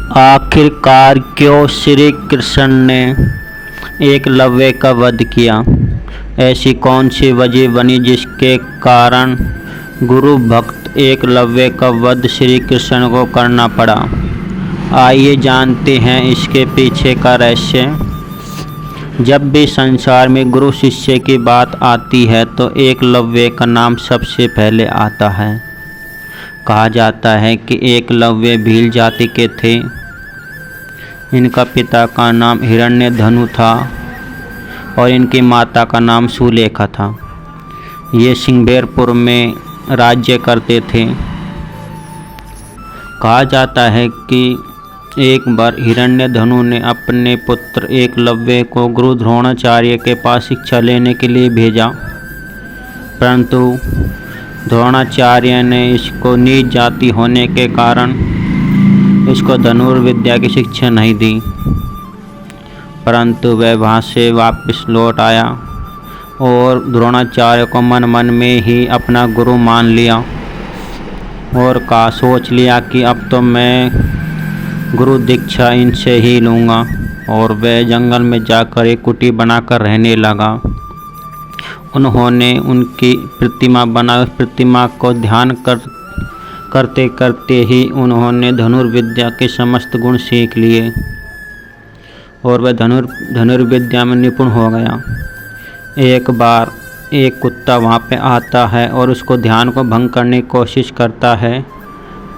आखिरकार क्यों श्री कृष्ण ने एकलव्य का वध किया? ऐसी कौन सी वजह बनी जिसके कारण गुरु भक्त एकलव्य का वध श्री कृष्ण को करना पड़ा? आइए जानते हैं इसके पीछे का रहस्य। जब भी संसार में गुरु शिष्य की बात आती है तो एकलव्य का नाम सबसे पहले आता है। कहा जाता है कि एकलव्य भील जाति के थे। इनका पिता का नाम हिरण्यधनु था और इनकी माता का नाम सुलेखा था। ये सिंहबेरपुर में राज्य करते थे। कहा जाता है कि एक बार हिरण्यधनु ने अपने पुत्र एकलव्य को गुरु द्रोणाचार्य के पास शिक्षा लेने के लिए भेजा, परंतु द्रोणाचार्य ने इसको नीच जाति होने के कारण इसको धनुर्विद्या की शिक्षा नहीं दी। परंतु वह वहाँ से वापस लौट आया और द्रोणाचार्य को मन मन में ही अपना गुरु मान लिया और सोच लिया कि अब तो मैं गुरु दीक्षा इनसे ही लूँगा। और वह जंगल में जाकर एक कुटी बनाकर रहने लगा। उन्होंने उनकी प्रतिमा बना, उस प्रतिमा को ध्यान करते करते ही उन्होंने धनुर्विद्या के समस्त गुण सीख लिए और वह धनुर्विद्या में निपुण हो गया। एक बार एक कुत्ता वहाँ पे आता है और उसको ध्यान को भंग करने की कोशिश करता है,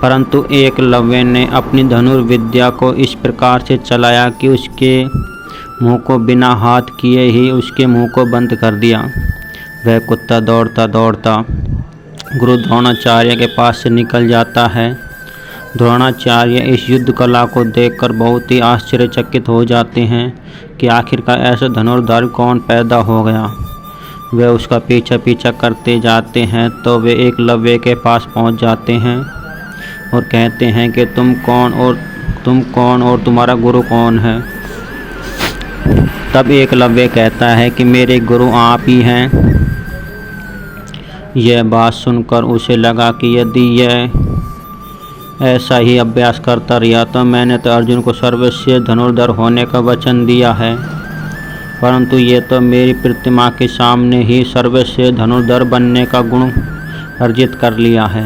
परंतु एकलव्य ने अपनी धनुर्विद्या को इस प्रकार से चलाया कि उसके मुंह को बिना हाथ किए ही उसके मुंह को बंद कर दिया। वह कुत्ता दौड़ता दौड़ता गुरु द्रोणाचार्य के पास से निकल जाता है। द्रोणाचार्य इस युद्ध कला को देखकर बहुत ही आश्चर्यचकित हो जाते हैं कि आखिरकार ऐसा धनुर्धर कौन पैदा हो गया। वे उसका पीछा करते जाते हैं तो वे एकलव्य के पास पहुंच जाते हैं और कहते हैं कि तुम कौन और तुम्हारा गुरु कौन है। तब एकलव्य कहता है कि मेरे गुरु आप ही हैं। यह बात सुनकर उसे लगा कि यदि यह ऐसा ही अभ्यास करता रहा तो मैंने तो अर्जुन को सर्वश्रेष्ठ धनुर्धर होने का वचन दिया है, परंतु ये तो मेरी प्रतिमा के सामने ही सर्वश्रेष्ठ धनुर्धर बनने का गुण अर्जित कर लिया है।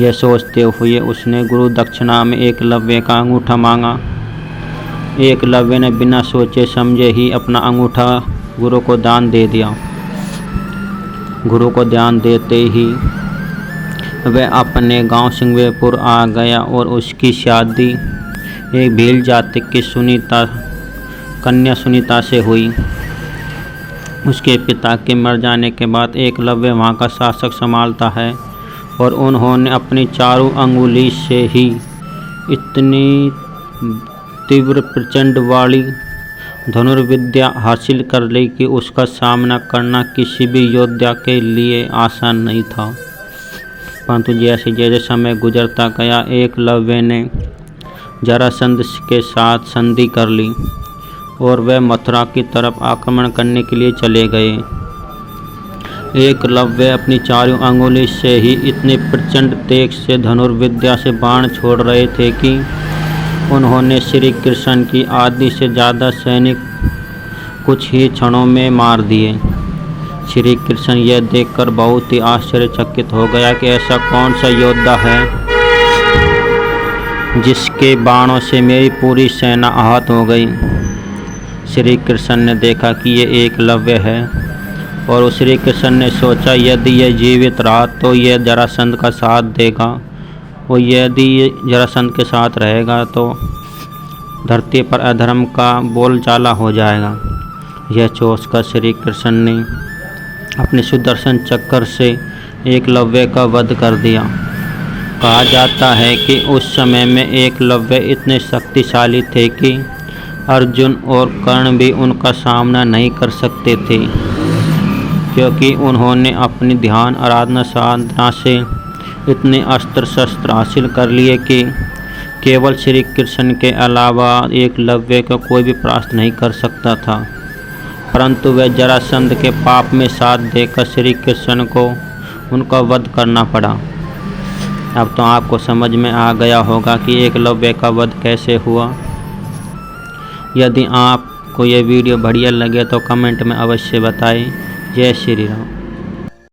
यह सोचते हुए उसने गुरु दक्षिणा में एकलव्य का अंगूठा मांगा। एकलव्य ने बिना सोचे समझे ही अपना अंगूठा गुरु को दान दे दिया। गुरु को ध्यान देते ही वह अपने गांव सिंहबेरपुर आ गया और उसकी शादी एक भील जाति की कन्या सुनीता से हुई। उसके पिता के मर जाने के बाद एकलव्य वहाँ का शासक संभालता है और उन्होंने अपनी चारों अंगुली से ही इतनी तीव्र प्रचंड वाली धनुर्विद्या हासिल कर ली कि उसका सामना करना किसी भी योद्धा के लिए आसान नहीं था। परंतु जैसे जैसे समय गुजरता गया एकलव्य ने जरासंध के साथ संधि कर ली और वह मथुरा की तरफ आक्रमण करने के लिए चले गए। एकलव्य अपनी चारों अंगुली से ही इतने प्रचंड तेज से धनुर्विद्या से बाण छोड़ रहे थे कि उन्होंने श्री कृष्ण की आधी से ज़्यादा सैनिक कुछ ही क्षणों में मार दिए। श्री कृष्ण यह देखकर बहुत ही आश्चर्यचकित हो गया कि ऐसा कौन सा योद्धा है जिसके बाणों से मेरी पूरी सेना आहत हो गई। श्री कृष्ण ने देखा कि यह एकलव्य है और श्री कृष्ण ने सोचा यदि यह जीवित रहा तो यह जरासंध का साथ देगा और यदि जरासंध के साथ रहेगा तो धरती पर अधर्म का बोलचाला हो जाएगा। यह सोचकर श्री कृष्ण ने अपने सुदर्शन चक्र से एकलव्य का वध कर दिया। कहा जाता है कि उस समय में एकलव्य इतने शक्तिशाली थे कि अर्जुन और कर्ण भी उनका सामना नहीं कर सकते थे, क्योंकि उन्होंने अपनी ध्यान आराधना साधना से इतने अस्त्र शस्त्र हासिल कर लिए कि केवल श्री कृष्ण के अलावा एकलव्य को कोई भी परास्त नहीं कर सकता था। परंतु वह जरासंध के पाप में साथ देकर श्री कृष्ण को उनका वध करना पड़ा। अब तो आपको समझ में आ गया होगा कि एकलव्य का वध कैसे हुआ। यदि आपको ये वीडियो बढ़िया लगे तो कमेंट में अवश्य बताएं। जय श्री राम।